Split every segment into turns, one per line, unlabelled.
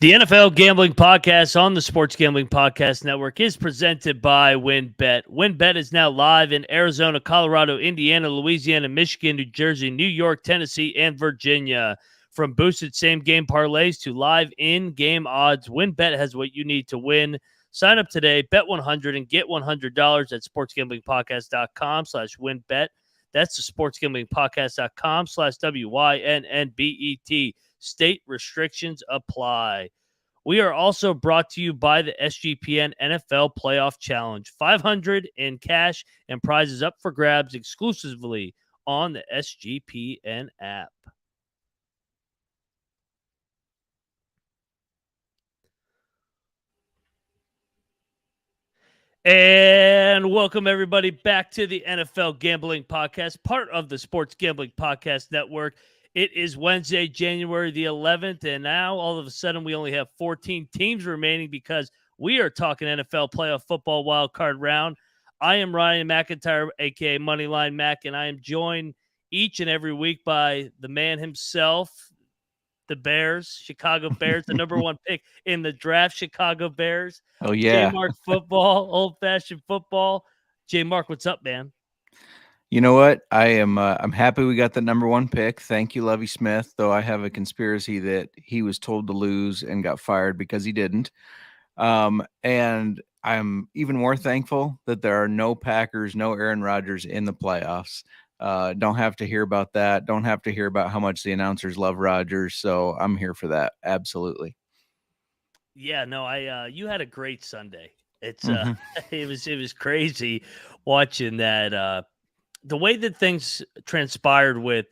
The NFL Gambling Podcast on the Sports Gambling Podcast Network is presented by WynnBET. WynnBET is now live in Arizona, Colorado, Indiana, Louisiana, Michigan, New Jersey, New York, Tennessee, and Virginia. From boosted same-game parlays to live in-game odds, WynnBET has what you need to win. Sign up today, bet 100 and get $100 at sportsgamblingpodcast.com/WynnBET. That's the sportsgamblingpodcast.com/WYNNBET. State restrictions apply. We are also brought to you by the SGPN NFL Playoff Challenge. $500 in cash and prizes up for grabs exclusively on the SGPN app. And welcome everybody back to the NFL Gambling Podcast, part of the Sports Gambling Podcast Network. It is Wednesday, January the 11th, and now all of a sudden we only have 14 teams remaining because we are talking NFL playoff football wild card round. I am Ryan McIntyre, aka Moneyline Mac, and I am joined each and every week by the man himself, the Bears, Chicago Bears, the number one pick in the draft, Chicago Bears.
Oh, yeah.
J-Mark football, old-fashioned football. J-Mark, what's up, man?
You know what? I'm happy we got the number one pick. Thank you, Lovie Smith, though I have a conspiracy that he was told to lose and got fired because he didn't. And I'm even more thankful that there are no Packers, no Aaron Rodgers in the playoffs. Don't have to hear about that. Don't have to hear about how much the announcers love Rodgers. So I'm here for that. Absolutely.
Yeah, no, you had a great Sunday. It's it was crazy watching that the way that things transpired with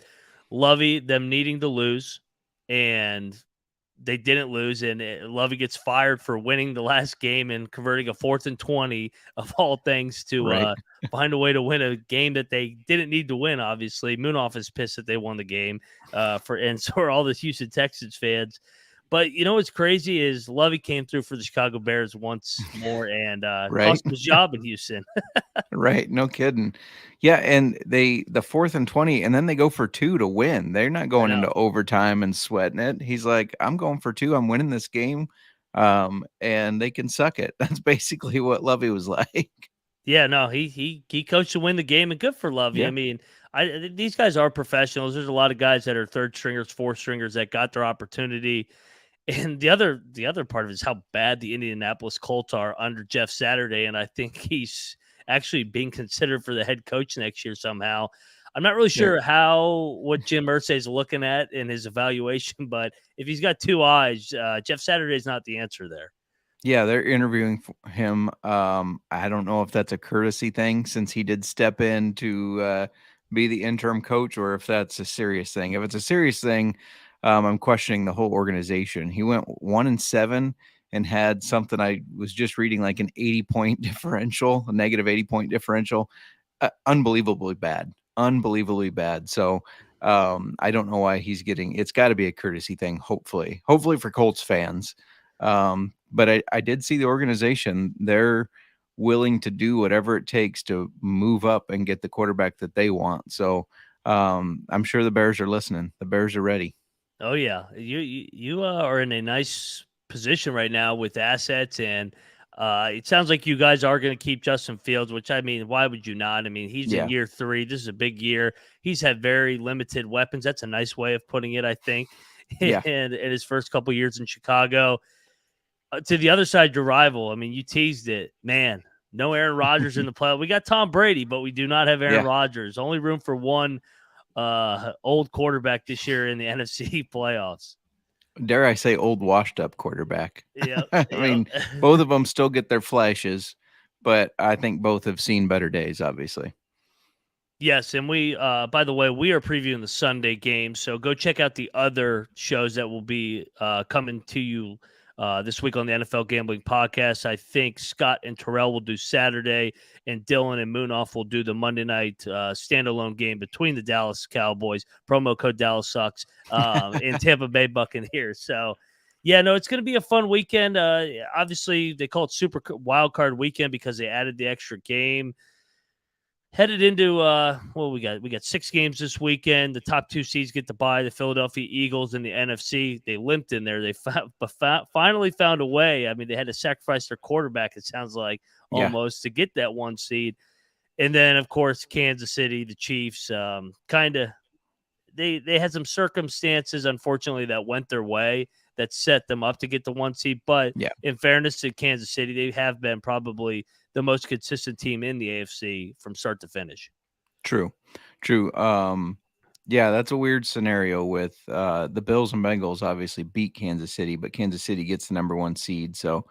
Lovey, them needing to lose, and they didn't lose, and Lovey gets fired for winning the last game and converting a 4th and 20 of all things to find a way to win a game that they didn't need to win. Obviously, Moonoff is pissed that they won the game, and so are all the Houston Texans fans. But you know what's crazy is Lovey came through for the Chicago Bears once more and lost his job in Houston.
Right. No kidding. Yeah. And the 4th and 20, and then they go for 2 to win. They're not going into overtime and sweating it. He's like, I'm going for 2. I'm winning this game. And they can suck it. That's basically what Lovey was like.
Yeah, no, he coached to win the game, and good for Lovey.
Yeah.
I mean, these guys are professionals. There's a lot of guys that are third stringers, fourth stringers that got their opportunity. And the other part of it is how bad the Indianapolis Colts are under Jeff Saturday, and I think he's actually being considered for the head coach next year somehow. I'm not really sure what Jim Irsay is looking at in his evaluation, but if he's got two eyes, Jeff Saturday is not the answer there.
Yeah, they're interviewing him. I don't know if that's a courtesy thing since he did step in to be the interim coach, or if that's a serious thing. If it's a serious thing, I'm questioning the whole organization. He went 1-7 and had something I was just reading, like an 80-point differential, a negative 80-point differential. Unbelievably bad. So I don't know why he's getting. It's got to be a courtesy thing. Hopefully for Colts fans. But I did see the organization. They're willing to do whatever it takes to move up and get the quarterback that they want. So I'm sure the Bears are listening. The Bears are ready.
Oh yeah, you are in a nice position right now with assets, and it sounds like you guys are going to keep Justin Fields. Which, I mean, why would you not? I mean, he's in year 3. This is a big year. He's had very limited weapons. That's a nice way of putting it, I think.
Yeah.
And in his first couple years in Chicago, to the other side, your rival. I mean, you teased it, man. No Aaron Rodgers in the playoff. We got Tom Brady, but we do not have Aaron Rodgers. Only room for one old quarterback this year in the NFC playoffs.
Dare I say old washed up quarterback?
Yeah.
I mean, both of them still get their flashes, but I think both have seen better days, obviously.
Yes, and we, by the way, we are previewing the Sunday game, so go check out the other shows that will be coming to you this week on the NFL Gambling Podcast. I think Scott and Terrell will do Saturday, and Dylan and Moonoff will do the Monday night standalone game between the Dallas Cowboys, promo code Dallas Sucks, in Tampa Bay Buccaneers. So, yeah, no, it's going to be a fun weekend. Obviously, they call it Super Wild Card Weekend because they added the extra game. headed into we got 6 games this weekend. The top 2 seeds get to bye. The Philadelphia Eagles in the NFC. They limped in there. They finally found a way. I mean, they had to sacrifice their quarterback, it sounds like,
Yeah,
almost, to get that 1 seed. And then, of course, Kansas City, the Chiefs, kind of they had some circumstances, unfortunately, that went their way that set them up to get the 1 seed. But
yeah,
in fairness to Kansas City, they have been probably the most consistent team in the AFC from start to finish.
true, true. Yeah, that's a weird scenario with the Bills and Bengals obviously beat Kansas City, but Kansas City gets the number 1 seed. So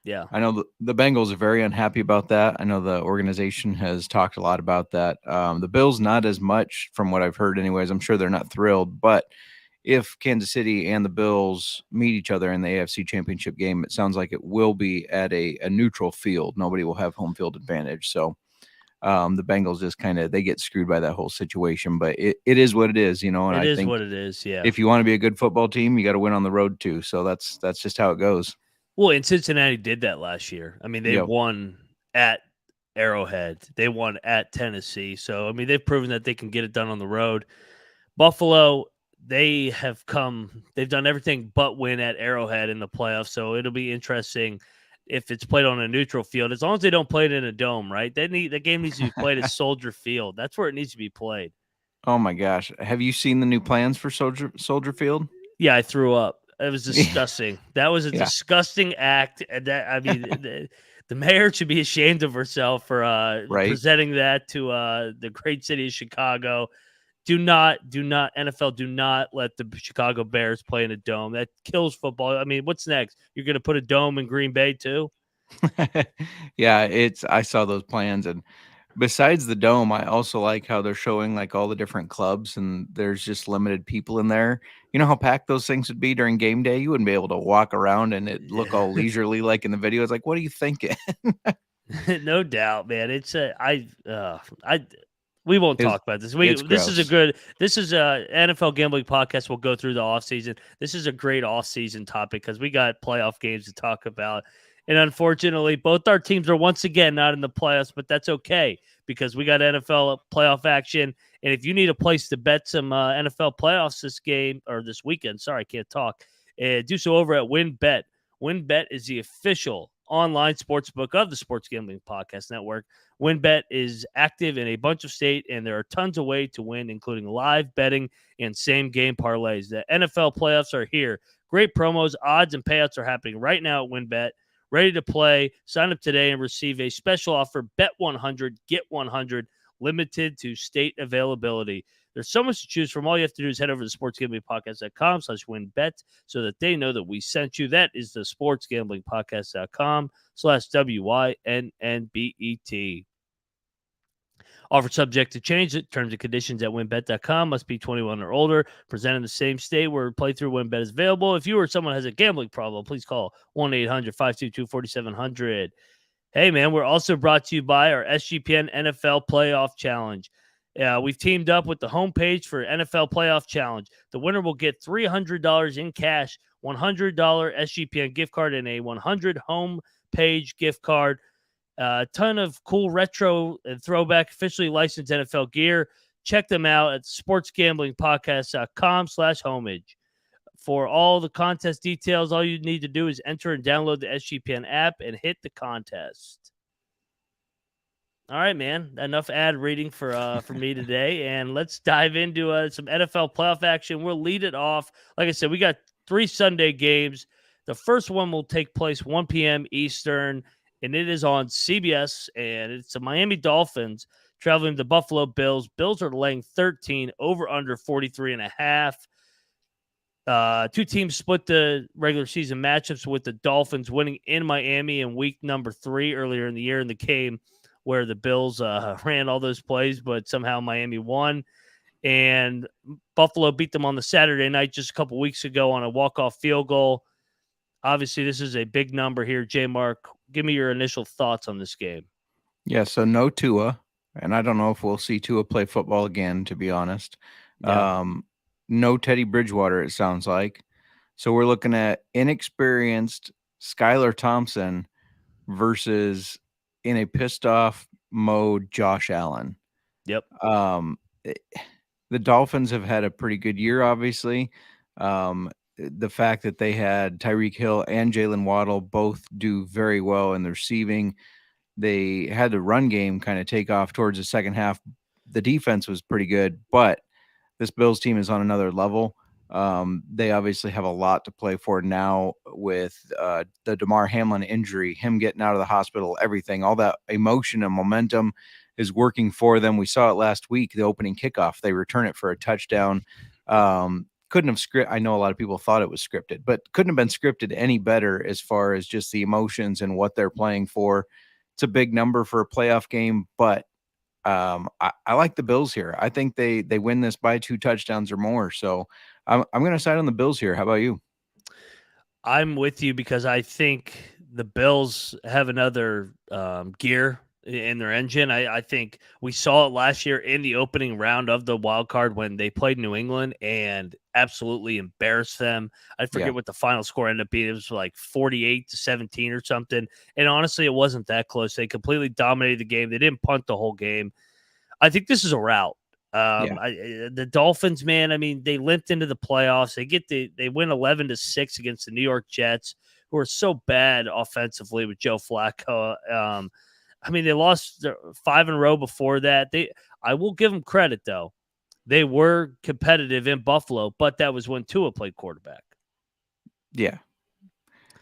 Yeah.
I know the Bengals are very unhappy about that. I know the organization has talked a lot about that. The Bills, not as much from what I've heard, anyways. I'm sure they're not thrilled, but if Kansas City and the Bills meet each other in the AFC Championship game, it sounds like it will be at a neutral field. Nobody will have home field advantage. So the Bengals just they get screwed by that whole situation. But it is what it is, And
It
I
is
think
what it is. Yeah.
if you want to be a good football team, you got to win on the road too. So that's just how it goes.
Well, and Cincinnati did that last year. I mean, they
Yep.
won at Arrowhead. They won at Tennessee. So, I mean, they've proven that they can get it done on the road. Buffalo, they've done everything but win at Arrowhead in the playoffs. So it'll be interesting if it's played on a neutral field, as long as they don't play it in a dome, right? The game needs to be played at Soldier Field. That's where it needs to be played.
Oh my gosh. Have you seen the new plans for Soldier Field?
Yeah, I threw up. It was disgusting. That was a
Yeah.
disgusting act. And that, I mean, the mayor should be ashamed of herself for
Right.
presenting that to the great city of Chicago. Do not, NFL, do not let the Chicago Bears play in a dome. That kills football. I mean, what's next? You're going to put a dome in Green Bay too?
Yeah, I saw those plans, and besides the dome, I also like how they're showing like all the different clubs and there's just limited people in there. You know how packed those things would be during game day? You wouldn't be able to walk around and it look all leisurely like in the video. It's like, what are you thinking?
No doubt, man. It's we won't
It's-
talk about this.
it's
This is
gross.
this is a NFL gambling podcast. We'll go through the offseason. This is a great offseason topic because we got playoff games to talk about. And unfortunately, both our teams are once again not in the playoffs, but that's okay because we got NFL playoff action. And if you need a place to bet some NFL playoffs this weekend, sorry, I can't talk. Do so over at WinBet. WinBet is the official online sportsbook of the Sports Gambling Podcast Network. WinBet is active in a bunch of states, and there are tons of ways to win, including live betting and same-game parlays. The NFL playoffs are here. Great promos, odds, and payouts are happening right now at WinBet. Ready to play? Sign up today and receive a special offer. Bet 100, get 100, limited to state availability. There's so much to choose from. All you have to do is head over to sportsgamblingpodcast.com/winbet so that they know that we sent you. That is the sportsgamblingpodcast.com/WYNNBET. Offer subject to change. Terms and conditions at winbet.com. Must be 21 or older. Present in the same state where playthrough WinBet is available. If you or someone has a gambling problem, please call 1-800-522-4700. Hey, man, we're also brought to you by our SGPN NFL Playoff Challenge. We've teamed up with the homepage for NFL Playoff Challenge. The winner will get $300 in cash, $100 SGPN gift card, and a 100 homepage gift card. A ton of cool retro and throwback officially licensed NFL gear. Check them out at sportsgamblingpodcast.com/homage. For all the contest details, all you need to do is enter and download the SGPN app and hit the contest. All right, man. Enough ad reading for me today, and let's dive into some NFL playoff action. We'll lead it off. Like I said, we got 3 Sunday games. The first one will take place 1 p.m. Eastern, and it is on CBS, and it's the Miami Dolphins traveling to the Buffalo Bills. Bills are laying 13, over under 43.5. 2 teams split the regular season matchups, with the Dolphins winning in Miami in week number 3 earlier in the year in the game where the Bills ran all those plays, but somehow Miami won. And Buffalo beat them on the Saturday night just a couple weeks ago on a walk-off field goal. Obviously, this is a big number here. J-Mark, give me your initial thoughts on this game.
Yeah, so no Tua, and I don't know if we'll see Tua play football again, to be honest.
Yeah.
No Teddy Bridgewater, it sounds like. So we're looking at inexperienced Skylar Thompson versus, in a pissed off mode, Josh Allen.
Yep.
Um, eh, the Dolphins have had a pretty good year, obviously. The fact that they had Tyreek Hill and Jalen Waddle both do very well in the receiving. They had the run game kind of take off towards the second half. The defense was pretty good, but this Bills team is on another level. They obviously have a lot to play for now with the Damar Hamlin injury, him getting out of the hospital, everything, all that emotion and momentum is working for them. We saw it last week, the opening kickoff. They return it for a touchdown. Couldn't have I know a lot of people thought it was scripted, but couldn't have been scripted any better as far as just the emotions and what they're playing for. It's a big number for a playoff game, but I like the Bills here. I think they win this by 2 touchdowns or more. So I'm going to side on the Bills here. How about you?
I'm with you because I think the Bills have another gear in their engine. I think we saw it last year in the opening round of the wild card when they played New England and absolutely embarrassed them. I forget what the final score ended up being. It was like 48-17 or something. And honestly, it wasn't that close. They completely dominated the game. They didn't punt the whole game. I think this is a route. The Dolphins, man, I mean, they limped into the playoffs. They win 11-6 against the New York Jets, who are so bad offensively with Joe Flacco. I mean, they lost 5 in a row before that. I will give them credit though. They were competitive in Buffalo, but that was when Tua played quarterback.
Yeah.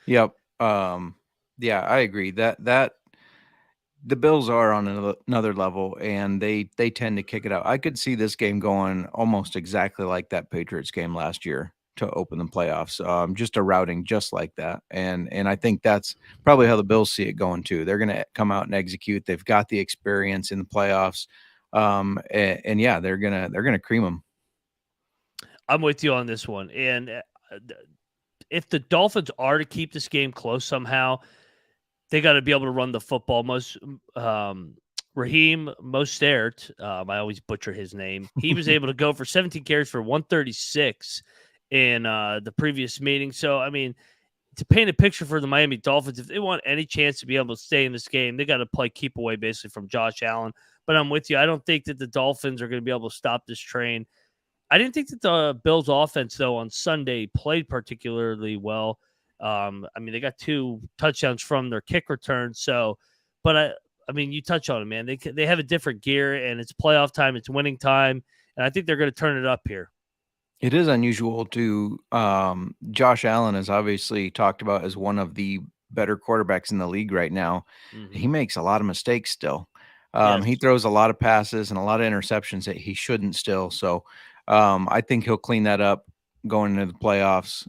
Yep. Yeah, I agree that the Bills are on another level, and they tend to kick it out. I could see this game going almost exactly like that Patriots game last year to open the playoffs. Just a routing just like that, and I think that's probably how the Bills see it going too. They're going to come out and execute. They've got the experience in the playoffs, and yeah, they're gonna cream them.
I'm with you on this one, and if the Dolphins are to keep this game close somehow, they got to be able to run the football. Raheem Mostert, I always butcher his name. He was able to go for 17 carries for 136 in the previous meeting. So, I mean, to paint a picture for the Miami Dolphins, if they want any chance to be able to stay in this game, they got to play keep away basically from Josh Allen. But I'm with you. I don't think that the Dolphins are going to be able to stop this train. I didn't think that the Bills offense, though, on Sunday played particularly well. I mean, they got 2 touchdowns from their kick return. So, but I mean, you touch on it, man. They have a different gear, and it's playoff time. It's winning time, and I think they're going to turn it up here.
It is unusual to Josh Allen is obviously talked about as one of the better quarterbacks in the league right now.
Mm-hmm.
He makes a lot of mistakes still.
Yes.
He throws a lot of passes and a lot of interceptions that he shouldn't still. So I think he'll clean that up going into the playoffs.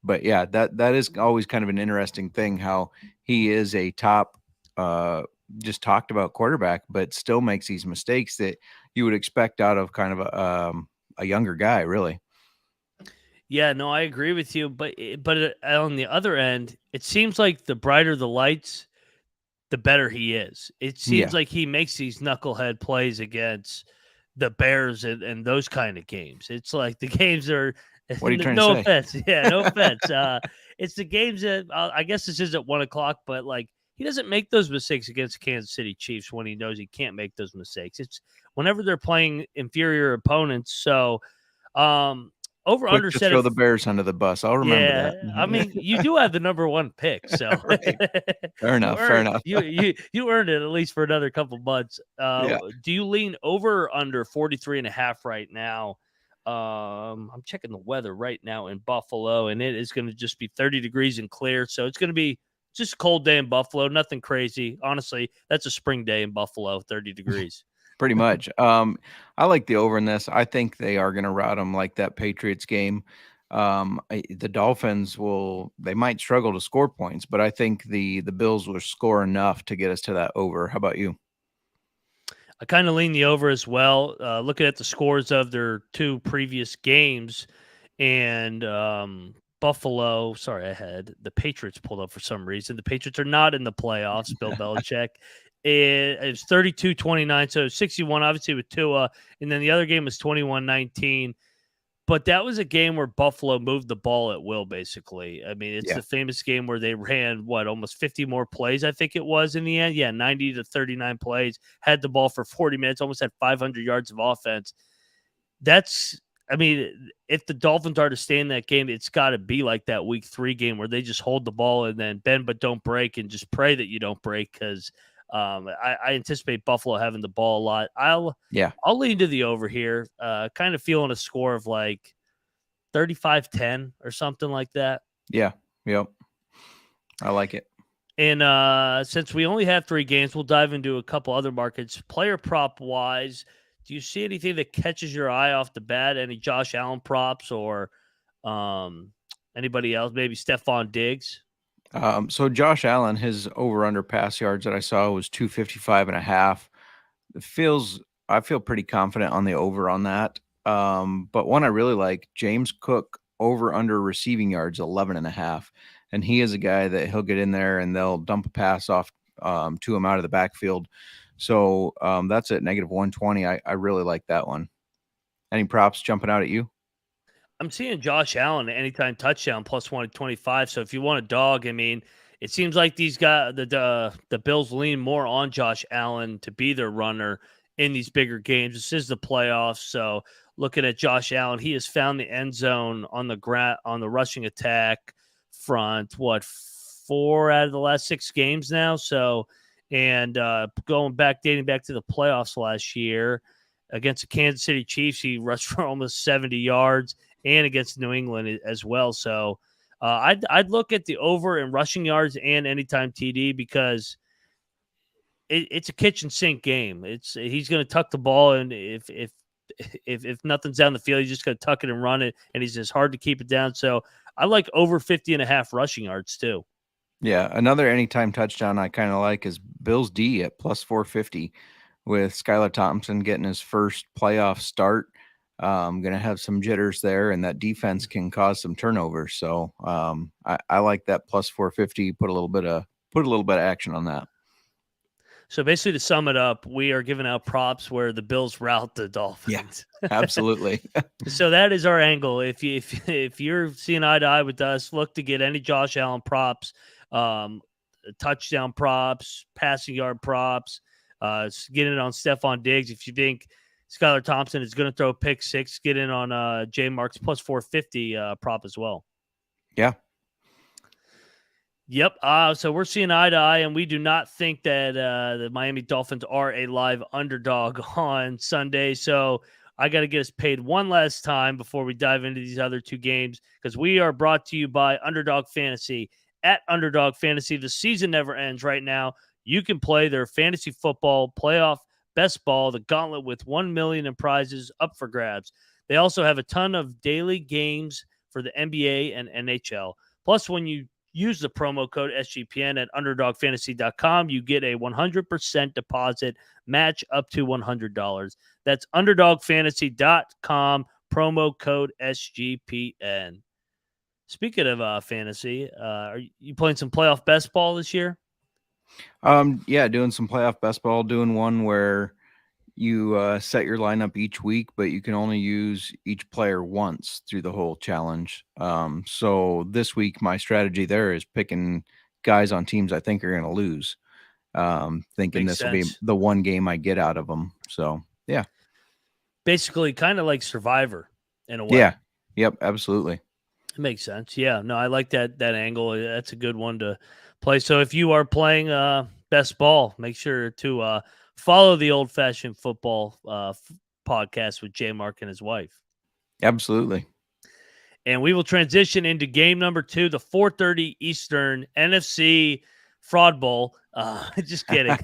But yeah, that is always kind of an interesting thing how he is a top just talked about quarterback, but still makes these mistakes that you would expect out of kind of a younger guy, really.
Yeah, no, I agree with you. But on the other end, it seems like the brighter the lights, the better he is. It seems like he makes these knucklehead plays against the Bears and those kind of games. It's like the games are.
What are you trying
no
to say?
offense. Yeah, no offense. It's the games that I guess this is at 1:00, but like he doesn't make those mistakes against Kansas City Chiefs when he knows he can't make those mistakes. It's whenever they're playing inferior opponents. So, over
Quick
under
to
said
throw
if,
the Bears under the bus. I'll remember that.
I mean, you do have the number 1 pick, so
Right. Fair enough. Fair enough.
You earned it at least for another couple months.
Yeah.
Do you lean over or under 43.5 right now? I'm checking the weather right now in Buffalo, and it is going to just be 30 degrees and clear. So it's going to be just a cold day in Buffalo. Nothing crazy. Honestly, that's a spring day in Buffalo, 30 degrees.
Pretty much. I like the over in this. I think they are going to rout them like that Patriots game. The Dolphins they might struggle to score points, but I think the Bills will score enough to get us to that over. How about you?
I kind of lean the over as well. Looking at the scores of their 2 previous games, and Buffalo. Sorry, I had the Patriots pulled up for some reason. The Patriots are not in the playoffs. Bill Belichick. It's 32-29, so 61 obviously with Tua, and then the other game was 21-19. But that was a game where Buffalo moved the ball at will, basically. I mean, it's
Yeah.
the famous game where they ran, almost 50 more plays, I think it was in the end. Yeah, 90 to 39 plays, had the ball for 40 minutes, almost had 500 yards of offense. I mean, if the Dolphins are to stay in that game, it's got to be like that week 3 game where they just hold the ball and then bend but don't break and just pray that you don't break because I anticipate Buffalo having the ball a lot. I'll lean to the over here, kind of feeling a score of like 35-10 or something like that.
Yeah. Yep. I like it.
And since we only have 3 games, we'll dive into a couple other markets. Player prop wise, do you see anything that catches your eye off the bat? Any Josh Allen props or anybody else? Maybe Stephon Diggs?
So Josh Allen, his over-under pass yards that I saw was 255.5. I feel pretty confident on the over on that. But one I really like, James Cook, over-under receiving yards, 11.5. And he is a guy that he'll get in there and they'll dump a pass off to him out of the backfield. So that's at -120. I really like that one. Any props jumping out at you?
I'm seeing Josh Allen anytime touchdown plus 125. So if you want a dog, I mean, it seems like these guys, the Bills lean more on Josh Allen to be their runner in these bigger games. This is the playoffs, so looking at Josh Allen, he has found the end zone on the rushing attack front. 4 out of the last 6 games now. So, and dating back to the playoffs last year against the Kansas City Chiefs, he rushed for almost 70 yards. And against New England as well. So I'd look at the over in rushing yards and anytime TD because it's a kitchen sink game. He's going to tuck the ball, and if nothing's down the field, he's just going to tuck it and run it, and he's just hard to keep it down. So I like over 50.5 rushing yards too.
Yeah, another anytime touchdown I kind of like is Bills D at plus 450 with Skylar Thompson getting his first playoff start. Going to have some jitters there, and that defense can cause some turnovers. So I like that plus 450. Put a little bit of action on that.
So basically, to sum it up, we are giving out props where the Bills rout the Dolphins.
Yeah, absolutely.
So that is our angle. If you're seeing eye to eye with us, look to get any Josh Allen props, touchdown props, passing yard props. Get in on Stephon Diggs. If you think Skylar Thompson is going to throw a pick 6, get in on J Mark's plus 450 prop as well.
Yeah.
Yep. So we're seeing eye to eye, and we do not think that the Miami Dolphins are a live underdog on Sunday. So I got to get us paid one last time before we dive into these other 2 games, because we are brought to you by Underdog Fantasy. At Underdog Fantasy, the season never ends right now. You can play their fantasy football playoff best ball, the gauntlet with 1 million in prizes up for grabs. They also have a ton of daily games for the NBA and NHL. Plus, when you use the promo code SGPN at UnderdogFantasy.com, you get a 100% deposit match up to $100. That's UnderdogFantasy.com, promo code SGPN. Speaking of fantasy, are you playing some playoff best ball this year?
Yeah, doing some playoff best ball, doing one where you set your lineup each week, but you can only use each player once through the whole challenge. So this week, my strategy there is picking guys on teams I think are going to lose, thinking this will be the one game I get out of them. So, yeah.
Basically, kind of like Survivor in a way.
Yeah. Yep, absolutely.
It makes sense. Yeah, no, I like that angle. That's a good one to play. So if you are playing best ball, make sure to follow the Old Fashioned Football podcast with J Mark and his wife.
Absolutely.
And we will transition into game number 2, the 4:30 Eastern NFC Fraud Bowl. Just kidding.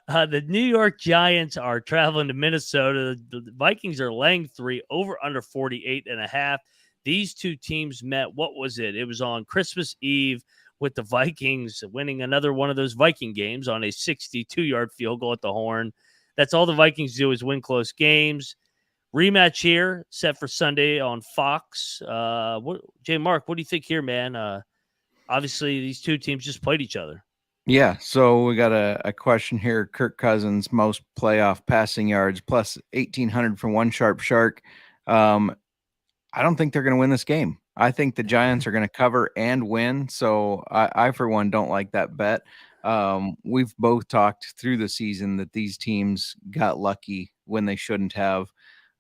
The New York Giants are traveling to Minnesota. The Vikings are laying 3, over under 48.5. These 2 teams met. What was it? It was on Christmas Eve, with the Vikings winning another one of those Viking games on a 62-yard field goal at the horn. That's all the Vikings do, is win close games. Rematch here set for Sunday on Fox. J Mark, what do you think here, man? Obviously, these 2 teams just played each other.
Yeah, so we got a question here. Kirk Cousins, most playoff passing yards, plus 1,800 from One Sharp Shark. I don't think they're going to win this game. I think the Giants are going to cover and win. So I, for one, don't like that bet. We've both talked through the season that these teams got lucky when they shouldn't have.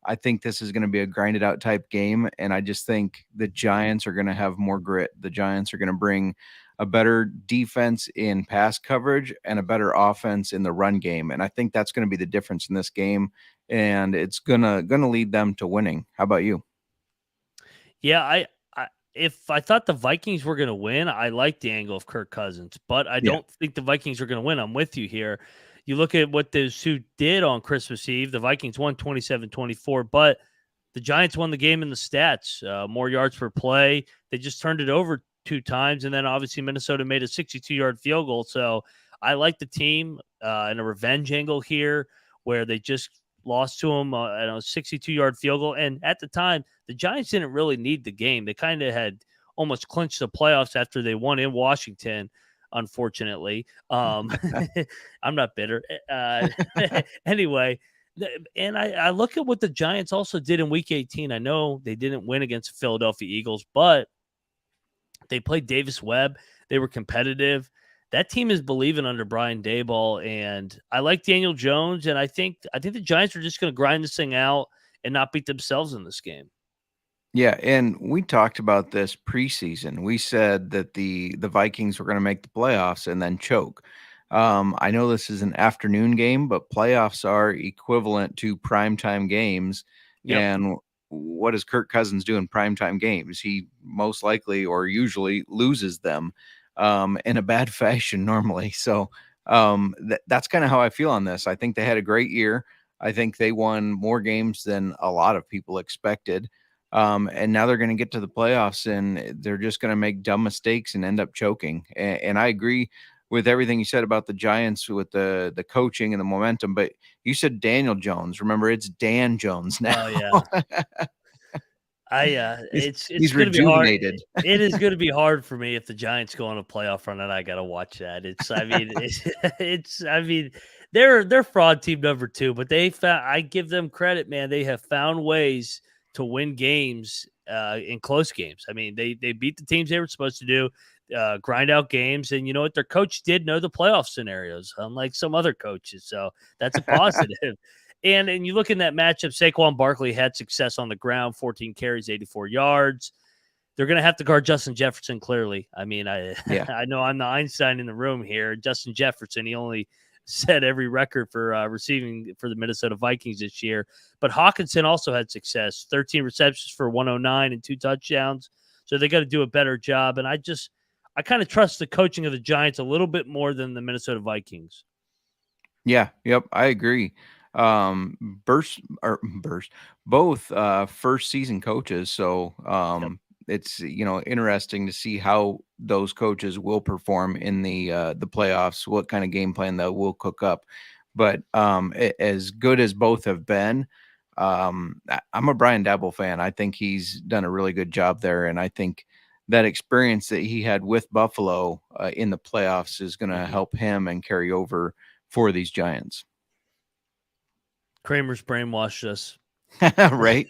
I think this is going to be a grinded out type game. And I just think the Giants are going to have more grit. The Giants are going to bring a better defense in pass coverage and a better offense in the run game. And I think that's going to be the difference in this game. And it's gonna lead them to winning. How about you?
Yeah, if I thought the Vikings were going to win, I like the angle of Kirk Cousins, but I
Yeah.
don't think the Vikings are going to win. I'm with you here. You look at what those two did on Christmas Eve. The Vikings won 27-24, but the Giants won the game in the stats. More yards per play. They just turned it over 2 times, and then obviously Minnesota made a 62-yard field goal. So I like the team in a revenge angle here, where they just lost to them at a 62-yard field goal. And at the time, the Giants didn't really need the game. They kind of had almost clinched the playoffs after they won in Washington, unfortunately. I'm not bitter. Anyway, and I look at what the Giants also did in Week 18. I know they didn't win against the Philadelphia Eagles, but they played Davis Webb. They were competitive. That team is believing under Brian Daboll, and I like Daniel Jones. And I think the Giants are just going to grind this thing out and not beat themselves in this game.
Yeah, and we talked about this preseason. We said that the Vikings were going to make the playoffs and then choke. I know this is an afternoon game, but playoffs are equivalent to primetime games.
Yep.
And what does Kirk Cousins do in primetime games? He most likely or usually loses them in a bad fashion normally. So that's kind of how I feel on this. I think they had a great year. I think they won more games than a lot of people expected. And now they're going to get to the playoffs and they're just going to make dumb mistakes and end up choking. And I agree with everything you said about the Giants with the coaching and the momentum. But you said Daniel Jones. Remember, it's Dan Jones now.
Oh yeah. It's
He's
going to be hard.
rejuvenated.
It is going to be hard for me if the Giants go on a playoff run, and I got to watch that. I mean, they're fraud team number 2, but I give them credit, man. They have found ways to win games in close games. I mean, they beat the teams they were supposed to do, grind out games, and you know what? Their coach did know the playoff scenarios, unlike some other coaches. So that's a positive. And you look in that matchup, Saquon Barkley had success on the ground, 14 carries, 84 yards. They're going to have to guard Justin Jefferson, clearly. I mean, I know I'm the Einstein in the room here. Justin Jefferson, he only set every record for receiving for the Minnesota Vikings this year. But Hawkinson also had success, 13 receptions for 109 and 2 touchdowns. So they got to do a better job. And I kind of trust the coaching of the Giants a little bit more than the Minnesota Vikings.
Yeah, yep, I agree. Burst, both first season coaches. So it's interesting to see how those coaches will perform in the playoffs, what kind of game plan that will cook up. But as good as both have been, I'm a Brian Daboll fan. I think he's done a really good job there, and I think that experience that he had with Buffalo in the playoffs is going to help him and carry over for these Giants.
Kramer's brainwashed us.
Right?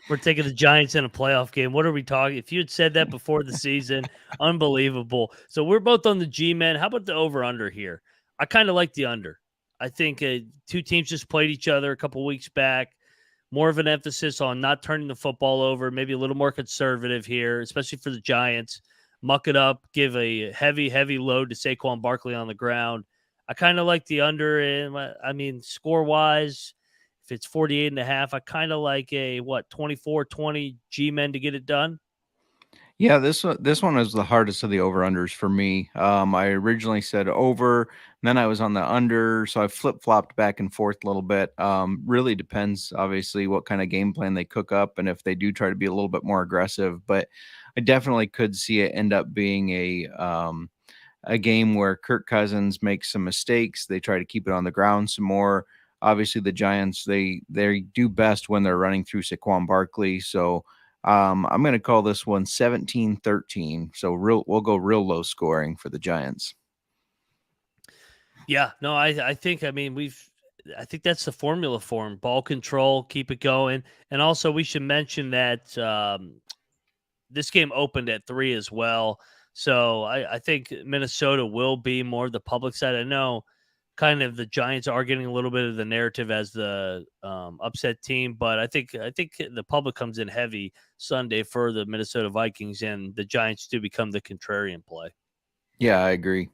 We're taking the Giants in a playoff game. What are we talking? If you had said that before the season, unbelievable. So we're both on the G-men. How about the over-under here? I kind of like the under. I think 2 teams just played each other a couple weeks back. More of an emphasis on not turning the football over, maybe a little more conservative here, especially for the Giants. Muck it up, give a heavy, heavy load to Saquon Barkley on the ground. I kind of like the under. And I mean, score-wise, if it's 48.5, I kind of like a 24-20 G-men to get it done.
Yeah, this one is the hardest of the over-unders for me. I originally said over, and then I was on the under, so I flip-flopped back and forth a little bit. Really depends, obviously, what kind of game plan they cook up and if they do try to be a little bit more aggressive. But I definitely could see it end up being a game where Kirk Cousins makes some mistakes. They try to keep it on the ground some more. Obviously, the Giants, they do best when they're running through Saquon Barkley. So I'm going to call this one 17-13. So we'll go real low scoring for the Giants.
Yeah, no, I think, I mean, I think that's the formula for him. Ball control, keep it going. And also we should mention that this game opened at 3 as well. So I think Minnesota will be more the public side. I know kind of the Giants are getting a little bit of the narrative as the upset team, but I think the public comes in heavy Sunday for the Minnesota Vikings, and the Giants do become the contrarian play.
Yeah, I agree.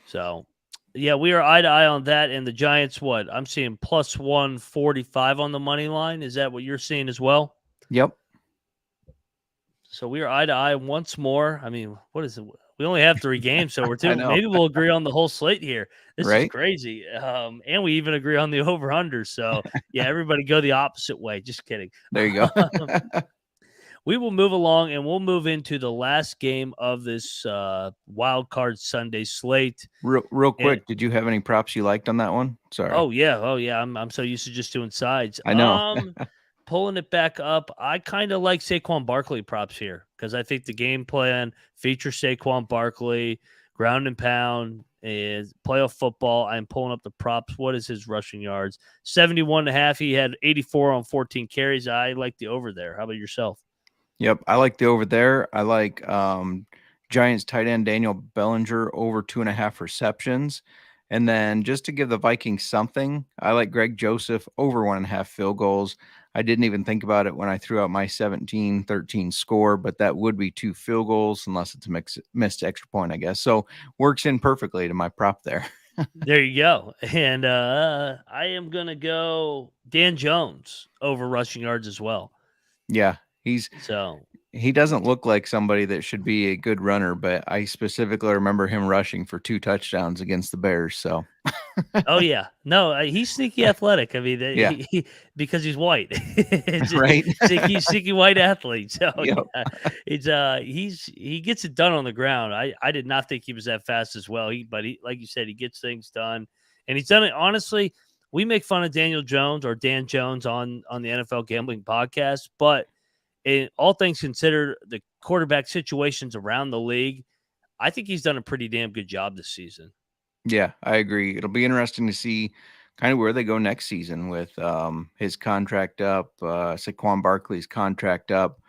So, yeah, we are eye to eye on that. And the Giants, what I'm seeing plus 145 on the money line. Is that what you're seeing as well?
Yep.
So we are eye to eye once more. I mean, what is it? We only have 3 games, so we're two. Maybe we'll agree on the whole slate here. This is crazy. And we even agree on the over under. So yeah, everybody go the opposite way. Just kidding.
There you go.
We will move along, and we'll move into the last game of this wild card Sunday slate.
Real quick, did you have any props you liked on that one? Sorry.
Oh yeah. I'm so used to just doing sides.
I know.
Pulling it back up, I kind of like Saquon Barkley props here because I think the game plan features Saquon Barkley, ground and pound, is playoff football. I'm pulling up the props. What is his rushing yards? 71.5. He had 84 on 14 carries. I like the over there. How about yourself?
Yep, I like the over there. I like Giants tight end Daniel Bellinger over 2.5 receptions. And then just to give the Vikings something, I like Greg Joseph over 1.5 field goals. I didn't even think about it when I threw out my 17-13 score, but that would be 2 field goals unless it's a missed extra point, I guess. So works in perfectly to my prop there.
There you go. And I am going to go Dan Jones over rushing yards as well.
Yeah, he doesn't look like somebody that should be a good runner, but I specifically remember him rushing for 2 touchdowns against the Bears. So,
oh yeah, no, he's sneaky athletic. I mean,
yeah,
because he's white,
right?
sneaky white athlete. So
yep.
yeah, he gets it done on the ground. I did not think he was that fast as well. But like you said, he gets things done, and he's done it honestly. We make fun of Daniel Jones or Dan Jones on the NFL Gambling Podcast, but in all things considered, the quarterback situations around the league, I think he's done a pretty damn good job this season.
Yeah, I agree. It'll be interesting to see kind of where they go next season with his contract up, Saquon Barkley's contract up.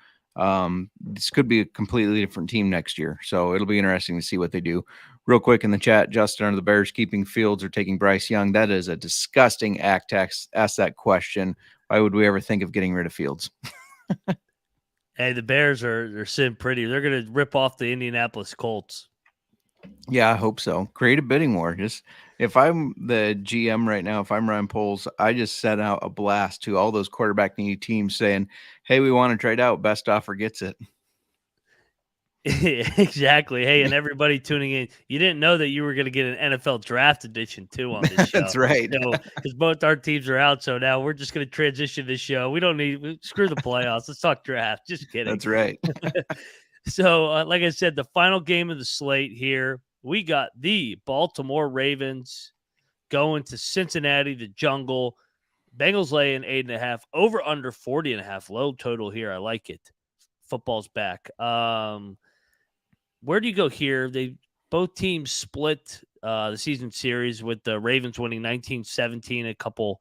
This could be a completely different team next year. So it'll be interesting to see what they do. Real quick in the chat, Justin, are the Bears keeping Fields or taking Bryce Young? That is a disgusting act to ask that question. Why would we ever think of getting rid of Fields?
Hey, the Bears they're sitting pretty. They're going to rip off the Indianapolis Colts.
Yeah, I hope so. Create a bidding war. Just if I'm the GM right now, if I'm Ryan Poles, I just sent out a blast to all those quarterback needy teams saying, "Hey, we want to trade out. Best offer gets it."
Exactly. Hey, and everybody tuning in, you didn't know that you were going to get an NFL draft edition too on this show.
That's right.
Because both our teams are out, so now we're just going to transition this show. We don't need screw the playoffs. Let's talk draft. Just kidding.
That's right.
So, like I said, the final game of the slate here, we got the Baltimore Ravens going to Cincinnati, the Jungle. Bengals laying 8.5, over under 40.5. Low total here. I like it. Football's back. Where do you go here? Both teams split the season series with the Ravens winning 19-17 a couple.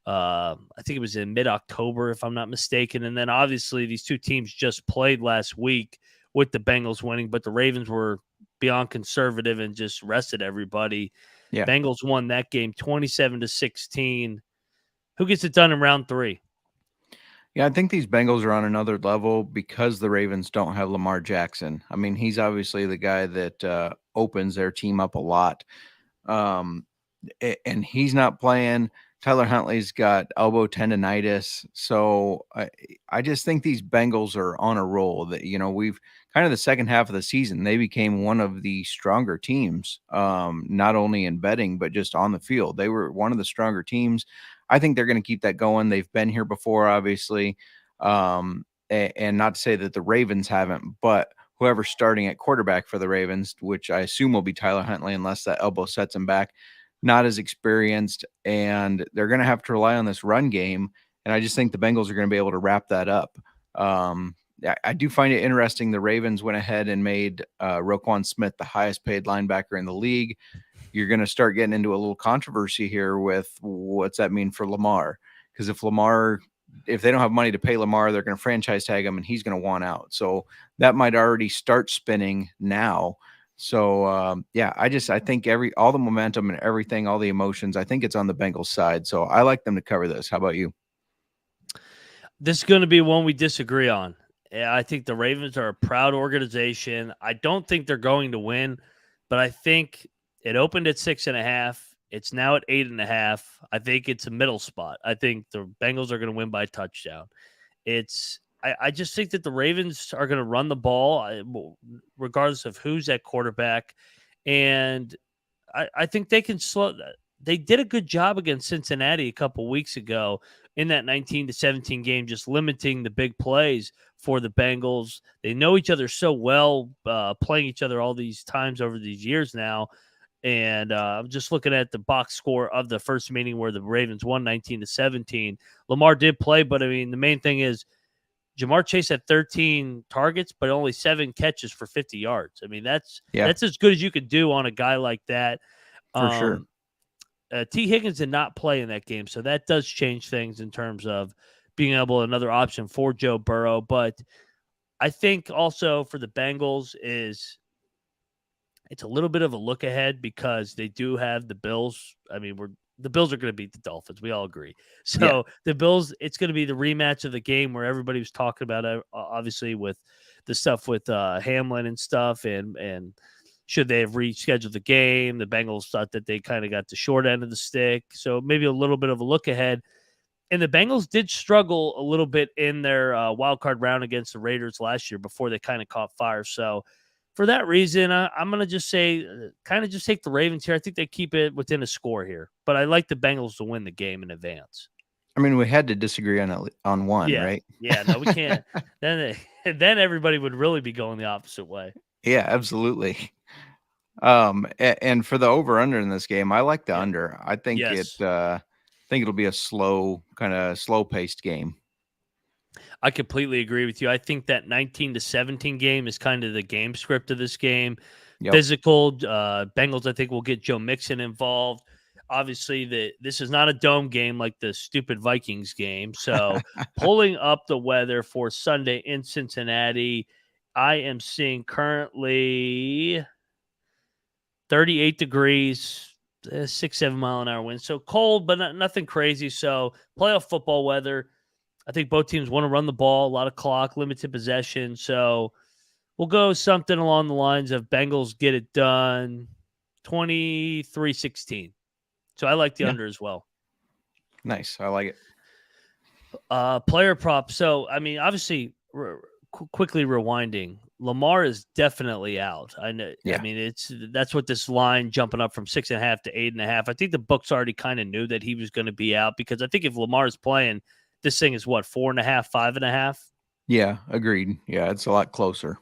I think it was in mid-October, if I'm not mistaken. And then obviously these two teams just played last week with the Bengals winning, but the Ravens were beyond conservative and just rested everybody.
Yeah.
Bengals won that game 27-16. Who gets it done in round 3?
Yeah, I think these Bengals are on another level because the Ravens don't have Lamar Jackson. I mean, he's obviously the guy that opens their team up a lot. And he's not playing. Tyler Huntley's got elbow tendonitis. So I just think these Bengals are on a roll that, we've kind of the second half of the season, they became one of the stronger teams, not only in betting, but just on the field. They were one of the stronger teams. I think they're going to keep that going. They've been here before, obviously. And not to say that the Ravens haven't, but whoever's starting at quarterback for the Ravens, which I assume will be Tyler Huntley, unless that elbow sets him back, not as experienced, and they're going to have to rely on this run game. And I just think the Bengals are going to be able to wrap that up. I do find it interesting. The Ravens went ahead and made Roquan Smith the highest paid linebacker in the league. you're going to start getting into a little controversy here with what's that mean for Lamar? Because if they don't have money to pay Lamar, they're going to franchise tag him and he's going to want out. So that might already start spinning now. So I think all the momentum and everything, all the emotions, I think it's on the Bengals side. So I like them to cover this. How about you?
This is going to be one we disagree on. I think the Ravens are a proud organization. I don't think they're going to win, but I think it opened at 6.5. It's now at 8.5. I think it's a middle spot. I think the Bengals are going to win by a touchdown. I just think that the Ravens are going to run the ball regardless of who's at quarterback. And I think they can slow. They did a good job against Cincinnati a couple weeks ago in that 19-17 game, just limiting the big plays for the Bengals. They know each other so well, playing each other all these times over these years now. And I'm just looking at the box score of the first meeting where the Ravens won 19-17. Lamar did play, but I mean, the main thing is Ja'Marr Chase had 13 targets, but only 7 catches for 50 yards. I mean, that's as good as you could do on a guy like that.
For sure.
T. Higgins did not play in that game, so that does change things in terms of being able another option for Joe Burrow. But I think also for the Bengals it's a little bit of a look ahead because they do have the Bills. I mean, the Bills are going to beat the Dolphins. We all agree. So the Bills, it's going to be the rematch of the game where everybody was talking about, obviously, with the stuff with Hamlin and stuff, and should they have rescheduled the game? The Bengals thought that they kind of got the short end of the stick. So maybe a little bit of a look ahead. And the Bengals did struggle a little bit in their wild card round against the Raiders last year before they kind of caught fire. So for that reason, I'm going to just say, kind of just take the Ravens here. I think they keep it within a score here, but I like the Bengals to win the game in advance.
I mean, we had to disagree on one, right?
Yeah, no, we can't. then everybody would really be going the opposite way.
Yeah, absolutely. And for the over/under in this game, I like the under. I think it'll be a slow paced game.
I completely agree with you. I think that 19-17 game is kind of the game script of this game. Yep. Physical, Bengals, I think, will get Joe Mixon involved. Obviously, this is not a dome game like the stupid Vikings game. So pulling up the weather for Sunday in Cincinnati, I am seeing currently 38 degrees, 6-7 mile an hour wind. So cold, but nothing crazy. So playoff football weather. I think both teams want to run the ball, a lot of clock, limited possession. So we'll go something along the lines of Bengals get it done 23-16. So I like the under as well.
Nice. I like
it. Player prop. So, I mean, obviously, quickly rewinding, Lamar is definitely out. I know. Yeah. I mean, that's what this line jumping up from 6.5 to 8.5. I think the books already kind of knew that he was going to be out because I think if Lamar is playing, this thing is what, 4.5, 5.5?
Yeah, agreed. Yeah, it's a lot closer.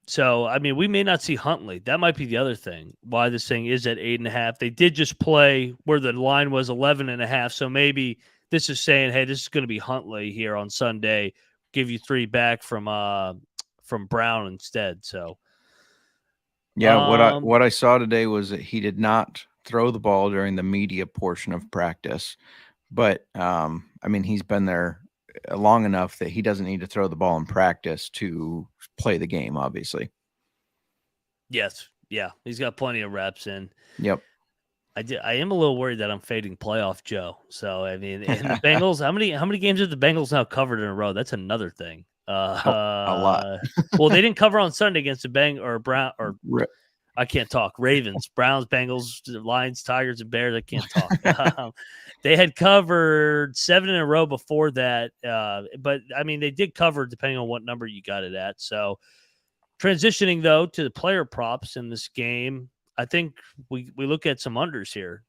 So, I mean, we may not see Huntley. That might be the other thing, why this thing is at 8.5. They did just play where the line was 11.5. So maybe this is saying, hey, this is going to be Huntley here on Sunday. Give you 3 back from Brown instead. So,
yeah, what I saw today was that he did not throw the ball during the media portion of practice. But, I mean, he's been there long enough that he doesn't need to throw the ball in practice to play the game, obviously.
Yes. Yeah. He's got plenty of reps in.
Yep.
I am a little worried that I'm fading playoff Joe. So, I mean, and the Bengals, how many games have the Bengals now covered in a row? That's another thing.
A lot.
Well, they didn't cover on Sunday against the Brown or I can't talk. Ravens, Browns, Bengals, Lions, Tigers, and Bears. I can't talk. They had covered 7 in a row before that. But, I mean, they did cover depending on what number you got it at. So, transitioning, though, to the player props in this game, I think we look at some unders here.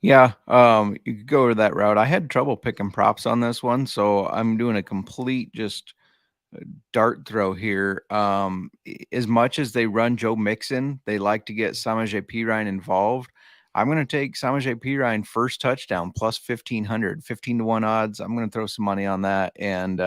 Yeah, you could go to that route. I had trouble picking props on this one, so I'm doing a complete just dart throw here. As much as they run Joe Mixon, they like to get Samaje Perine involved. I'm going to take Samaje Perine first touchdown plus 1,500, 15-1 odds. I'm going to throw some money on that. And,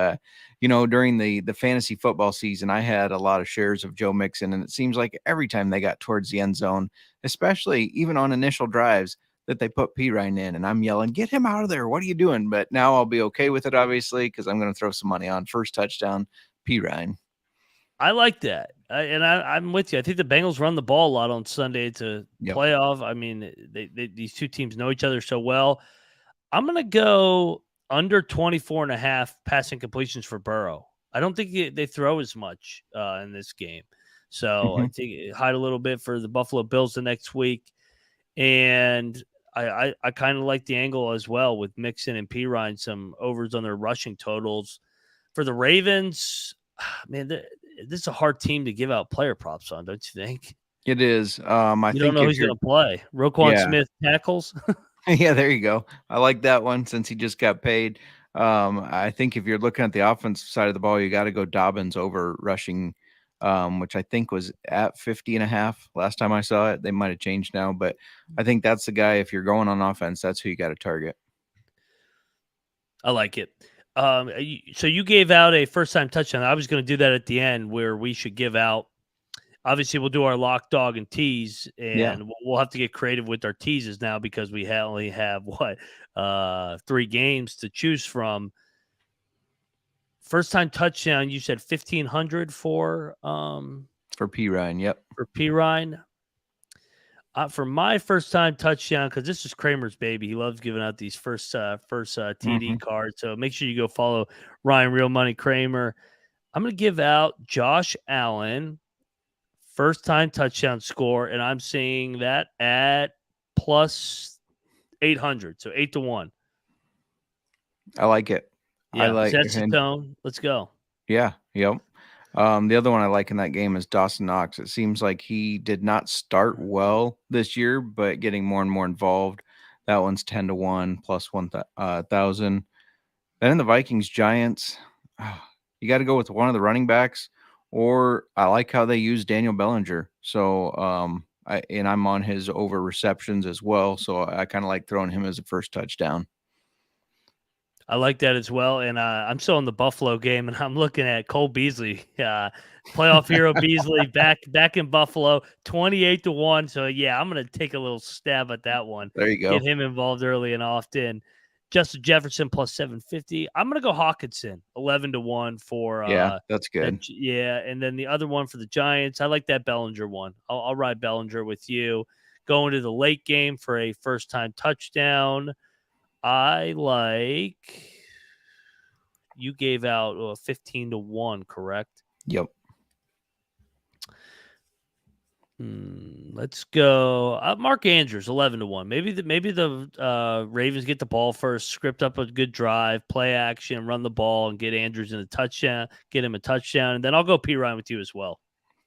during the fantasy football season, I had a lot of shares of Joe Mixon, and it seems like every time they got towards the end zone, especially even on initial drives, that they put Perine in, and I'm yelling, get him out of there. What are you doing? But now I'll be okay with it, obviously, because I'm going to throw some money on first touchdown, Perine.
I like that. I'm with you. I think the Bengals run the ball a lot on Sunday to playoff. I mean, these two teams know each other so well. I'm going to go under 24.5 passing completions for Burrow. I don't think they throw as much in this game. So I think hide a little bit for the Buffalo Bills the next week. And I kind of like the angle as well with Mixon and Perine, some overs on their rushing totals. For the Ravens, man, this is a hard team to give out player props on, don't you think?
It is.
I think don't know who's going to play. Roquan Smith tackles.
Yeah, there you go. I like that one since he just got paid. I think if you're looking at the offensive side of the ball, you got to go Dobbins over rushing, which I think was at 50.5 last time I saw it. They might have changed now, but I think that's the guy. If you're going on offense, that's who you got to target.
I like it. So you gave out a first-time touchdown. I was going to do that at the end where we should give out. Obviously, we'll do our lock, dog, and tease, and we'll have to get creative with our teases now because we only have, 3 games to choose from. First-time touchdown, you said 1,500 for
Perine, yep.
For Perine. For my first-time touchdown, because this is Kramer's baby. He loves giving out these first TD cards. So make sure you go follow Ryan Real Money Kramer. I'm going to give out Josh Allen first-time touchdown score, and I'm seeing that at plus 800, so 8-1.
I like it.
Yeah, I like sets the tone. Let's go.
Yeah, yep. The other one I like in that game is Dawson Knox. It seems like he did not start well this year, but getting more and more involved. That one's 10-1 plus 1,000. Then in the Vikings Giants, you got to go with one of the running backs, or I like how they use Daniel Bellinger. So I'm on his over receptions as well. So I kind of like throwing him as a first touchdown.
I like that as well. And I'm still in the Buffalo game, and I'm looking at Cole Beasley, playoff hero Beasley back in Buffalo, 28-1. So, yeah, I'm going to take a little stab at that one.
There you go.
Get him involved early and often. Justin Jefferson plus 750. I'm going to go Hawkinson, 11-1 for.
That's good.
And then the other one for the Giants, I like that Bellinger one. I'll ride Bellinger with you. Going to the late game for a first-time touchdown. I like you gave out 15-1, correct?
Yep.
Let's go. Mark Andrews, 11-1. Maybe the Ravens get the ball first, script up a good drive, play action, run the ball, and get Andrews in a touchdown, get him a touchdown, and then I'll go Perine with you as well.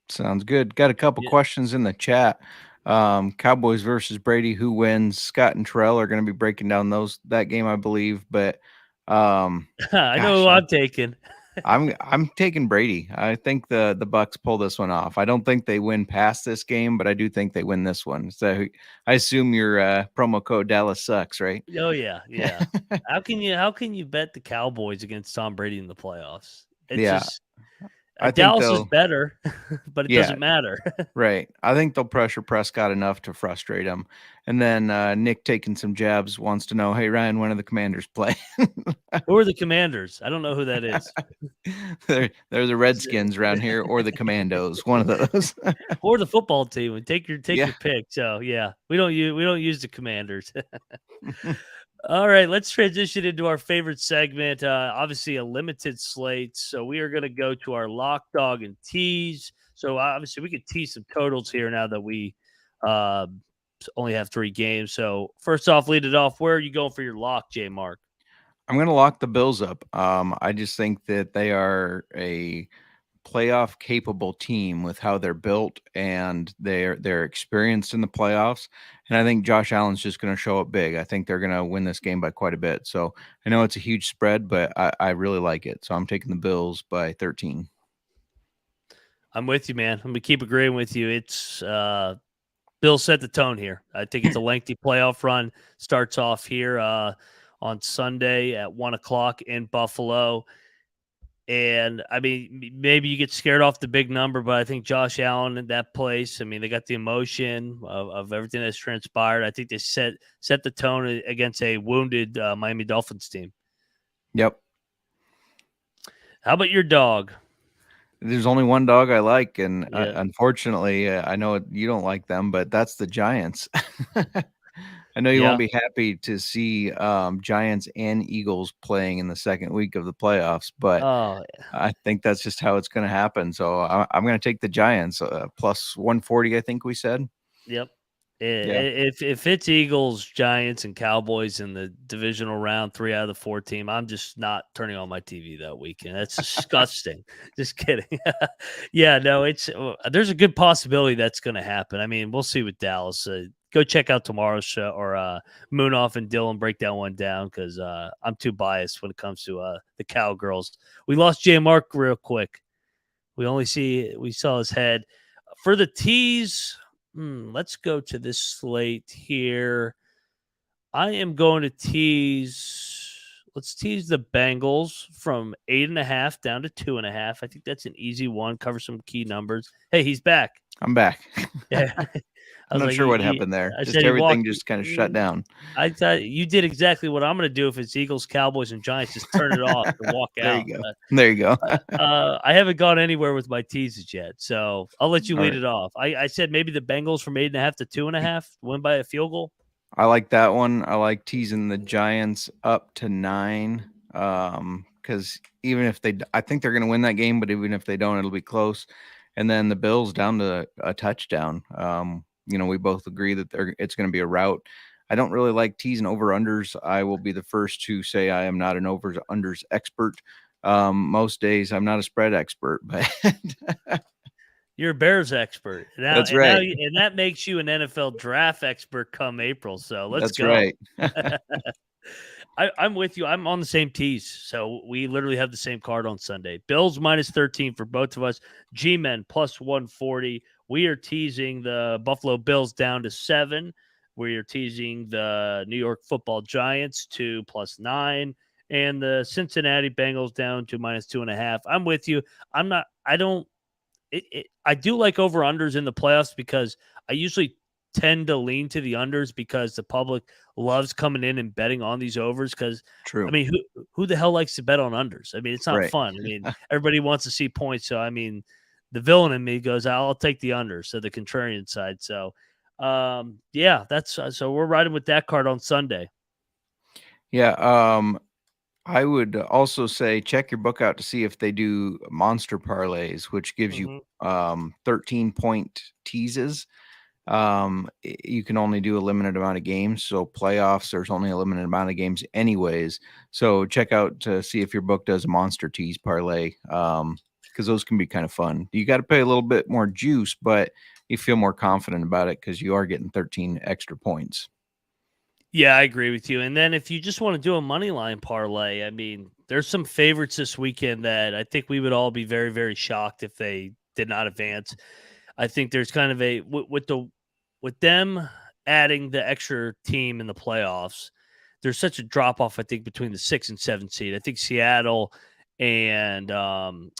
Sounds good. Got a couple questions in the chat. Cowboys versus Brady, who wins? Scott and Terrell are going to be breaking down that game, I believe. But
I know who I'm taking.
I'm taking Brady. I think the Bucks pull this one off. I don't think they win past this game, but I do think they win this one. So I assume your promo code Dallas sucks, right?
Oh yeah. How can you bet the Cowboys against Tom Brady in the playoffs? Dallas is better, but it doesn't matter.
Right. I think they'll pressure Prescott enough to frustrate him. And then Nick taking some jabs wants to know, hey, Ryan, when do the Commanders play?
Who are the Commanders? I don't know who that is.
They're the Redskins around here, or the Commandos, one of those.
Or the football team. Take your pick. So, yeah, we don't use the Commanders. All right, let's transition into our favorite segment. Obviously, a limited slate. So we are going to go to our lock, dog, and tease. So obviously, we could tease some totals here now that we only have 3 games. So first off, lead it off. Where are you going for your lock, J. Mark?
I'm going to lock the Bills up. I just think that they are a playoff capable team with how they're built, and they're experienced in the playoffs. And I think Josh Allen's just going to show up big. I think they're going to win this game by quite a bit. So I know it's a huge spread, but I really like it. So I'm taking the Bills by 13.
I'm with you, man. I'm going to keep agreeing with you. It's Bills set the tone here. I think it's a lengthy playoff run. Starts off here on Sunday at 1:00 in Buffalo. And I mean, maybe you get scared off the big number, but I think Josh Allen in that place, I mean, they got the emotion of everything that's transpired. I think they set the tone against a wounded Miami Dolphins team.
Yep.
How about your dog?
There's only one dog I like, and unfortunately, I know you don't like them, but that's the Giants. I know you won't be happy to see Giants and Eagles playing in the second week of the playoffs, but I think that's just how it's going to happen. So I'm going to take the Giants plus 140, I think we said.
Yep. If it's Eagles, Giants, and Cowboys in the divisional round, 3 out of the 4 team, I'm just not turning on my TV that weekend. That's disgusting. Just kidding. Yeah, no, it's there's a good possibility that's going to happen. I mean, we'll see with Dallas. Go check out tomorrow's show, or Moonoff and Dylan break that one down, because I'm too biased when it comes to the Cowgirls. We lost J. Mark real quick. We saw his head. For the tees, let's go to this slate here. I am going to tease. Let's tease the Bengals from 8.5 down to 2.5. I think that's an easy one. Cover some key numbers. Hey, he's back.
I'm back.
Yeah.
I'm not sure what happened there. Just everything just kind of shut down.
I thought you did exactly what I'm going to do if it's Eagles, Cowboys, and Giants. Just turn it off and walk out.
There you go.
I haven't gone anywhere with my teases yet, so I'll let you lead it off. I said maybe the Bengals from 8.5 to 2.5 win by a field goal.
I like that one. I like teasing the Giants up to 9. Because even if I think they're going to win that game, but even if they don't, it'll be close. And then the Bills down to a touchdown. We both agree that it's going to be a rout. I don't really like teasing over-unders. I will be the first to say I am not an over-unders expert. Most days I'm not a spread expert, but
you're a Bears expert.
That's right.
And that makes you an NFL draft expert come April. So let's go.
That's right.
I'm with you. I'm on the same tees. So we literally have the same card on Sunday. Bills minus 13 for both of us. G-Men plus 140. We are teasing the Buffalo Bills down to 7. We are teasing the New York Football Giants to plus 9. And the Cincinnati Bengals down to minus 2.5. I'm with you. I do like over-unders in the playoffs, because I usually tend to lean to the unders because the public loves coming in and betting on these overs. Because
true.
I mean, who the hell likes to bet on unders? I mean, it's not fun. I mean, everybody wants to see points. So I mean, the villain in me goes, I'll take the under. So the contrarian side. So that's so we're riding with that card on Sunday.
Yeah. I would also say check your book out to see if they do monster parlays, which gives you 13-point teases. You can only do a limited amount of games. So playoffs, there's only a limited amount of games anyways. So check out to see if your book does a monster tease parlay, because those can be kind of fun. You got to pay a little bit more juice, but you feel more confident about it because you are getting 13 extra points.
Yeah, I agree with you. And then if you just want to do a money line parlay, I mean, there's some favorites this weekend that I think we would all be very, very shocked if they did not advance. I think there's kind of with them adding the extra team in the playoffs, there's such a drop off, I think, between the 6 and 7 seed. I think Seattle and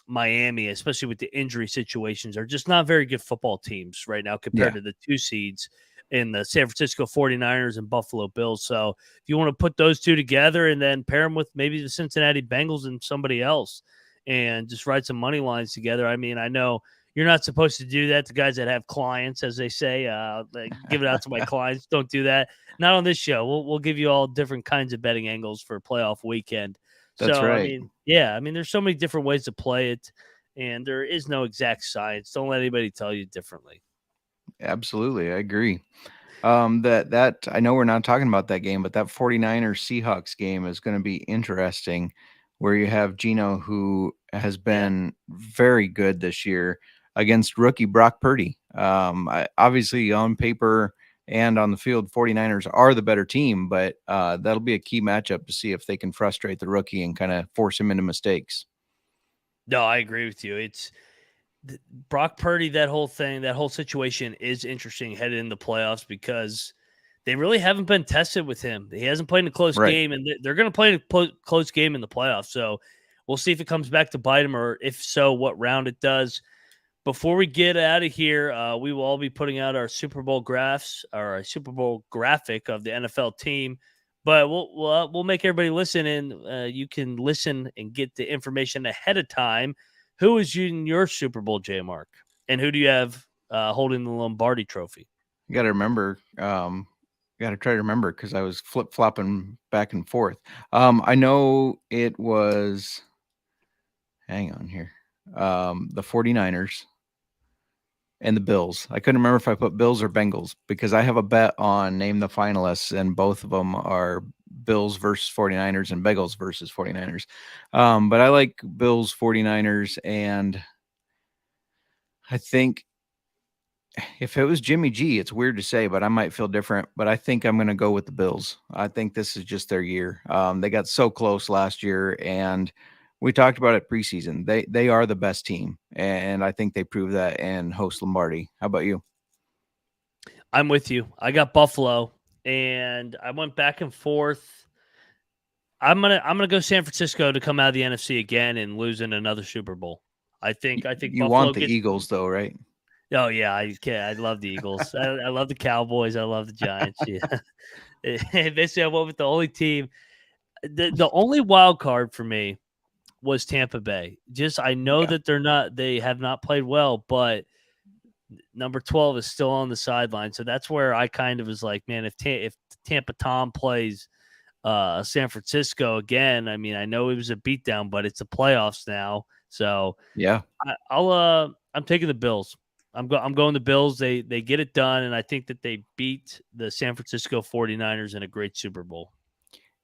Miami, especially with the injury situations, are just not very good football teams right now compared to the 2 seeds in the San Francisco 49ers and Buffalo Bills. So if you want to put those two together and then pair them with maybe the Cincinnati Bengals and somebody else and just write some money lines together. I mean, I know you're not supposed to do that to guys that have clients, as they say. Give it out to my clients. Don't do that. Not on this show. We'll give you all different kinds of betting angles for playoff weekend.
That's right.
I mean, there's so many different ways to play it, and there is no exact science. Don't let anybody tell you differently.
Absolutely. I agree. That I know we're not talking about that game, but that 49ers Seahawks game is going to be interesting, where you have Geno, who has been very good this year, against rookie Brock Purdy. Obviously on paper and on the field, 49ers are the better team, but that'll be a key matchup to see if they can frustrate the rookie and kind of force him into mistakes.
No, I agree with you. Brock Purdy, that whole situation is interesting headed in the playoffs because they really haven't been tested with him. He hasn't played in a close
Right.
game, and they're going to play a close game in the playoffs. So we'll see if it comes back to bite him, or if so, what round it does. Before we get out of here, we will all be putting out our Super Bowl graphs or a Super Bowl graphic of the NFL team. But we'll make everybody listen, and you can listen and get the information ahead of time. Who is in your Super Bowl, J Mark? And who do you have holding the Lombardi Trophy?
You got to remember, got to try to remember because I was flip flopping back and forth. I know it was, hang on here, the 49ers and the Bills. I couldn't remember if I put Bills or Bengals because I have a bet on name the finalists, and both of them are Bills versus 49ers and Bengals versus 49ers. But I like Bills 49ers, and I think if it was Jimmy G, it's weird to say, but I might feel different. But I think I'm going to go with the Bills. I think this is just their year. They got so close last year, and we talked about it preseason. They are the best team, and I think they proved that in host Lombardi. How about you?
I'm with you. I got Buffalo, and I went back and forth. I'm gonna go San Francisco to come out of the NFC again and lose in another Super Bowl. I think
You
Buffalo
want the Eagles, though, right?
Oh yeah, I love the Eagles. I love the Cowboys. I love the Giants. Yeah, basically I went with the only team. The only wild card for me was Tampa Bay. Just I know
Yeah.
that they have not played well, but number 12 is still on the sideline. So that's where I kind of was like, man, if Tampa Tom plays San Francisco again, I mean, I know it was a beatdown, but it's the playoffs now. So
Yeah.
I'm taking the Bills. I'm going the Bills. They get it done, and I think that they beat the San Francisco 49ers in a great Super Bowl.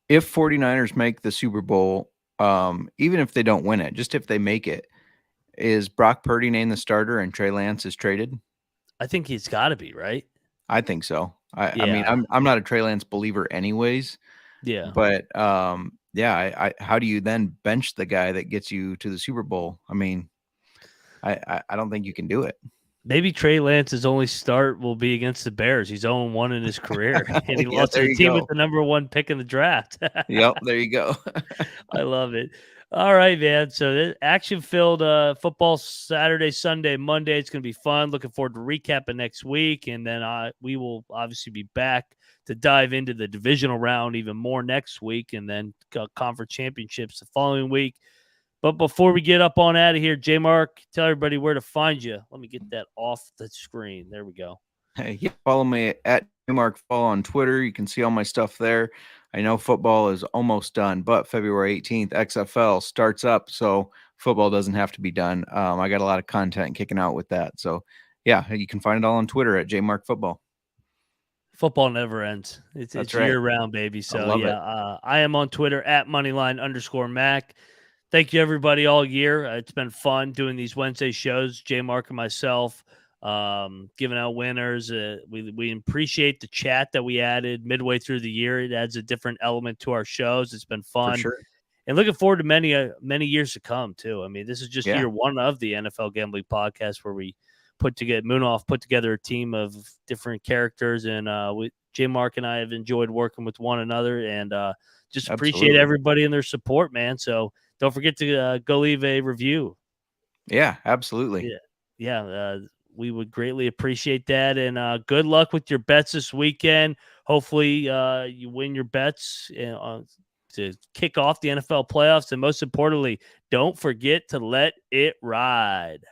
If 49ers make the Super Bowl, even if they don't win it, just if they make it, is Brock Purdy named the starter and Trey Lance is traded?
I think he's got to be, right?
I think so. I mean,
Yeah.
I'm not a Trey Lance believer anyways,
Yeah.
but yeah, how do you then bench the guy that gets you to the Super Bowl? I mean, I don't think you can do it.
Maybe Trey Lance's only start will be against the Bears. He's 0-1 in his career, and he
Yeah,
lost to
there
the
you
team with
go.
the number 1 pick in the draft.
Yep, there you go.
I love it. All right, man. So action-filled football Saturday, Sunday, Monday. It's going to be fun. Looking forward to recapping next week, and then we will obviously be back to dive into the divisional round even more next week, and then conference championships the following week. But before we get up on out of here, J Mark, tell everybody where to find you. Let me get that off the screen. There we go.
Hey, yeah, follow me at Mark Fall on Twitter. You can see all my stuff there. I know football is almost done, but February 18th, XFL starts up, so football doesn't have to be done. I got a lot of content kicking out with that. So, yeah, you can find it all on Twitter at JMarkFootball.
Football never ends. It's
right.
year round, baby. So,
it.
I am on Twitter at Moneyline_Mac. Thank you, everybody, all year. It's been fun doing these Wednesday shows. J Mark and myself giving out winners. We appreciate the chat that we added midway through the year. It adds a different element to our shows. It's been fun.
For sure.
And looking forward to many years to come, too. I mean, this is just year one of the NFL Gambling Podcast where we Moonoff put together a team of different characters. And J Mark and I have enjoyed working with one another and just appreciate everybody and their support, man. So don't forget to go leave a review.
Yeah, absolutely.
Yeah. We would greatly appreciate that. And good luck with your bets this weekend. Hopefully you win your bets to kick off the NFL playoffs. And most importantly, don't forget to let it ride.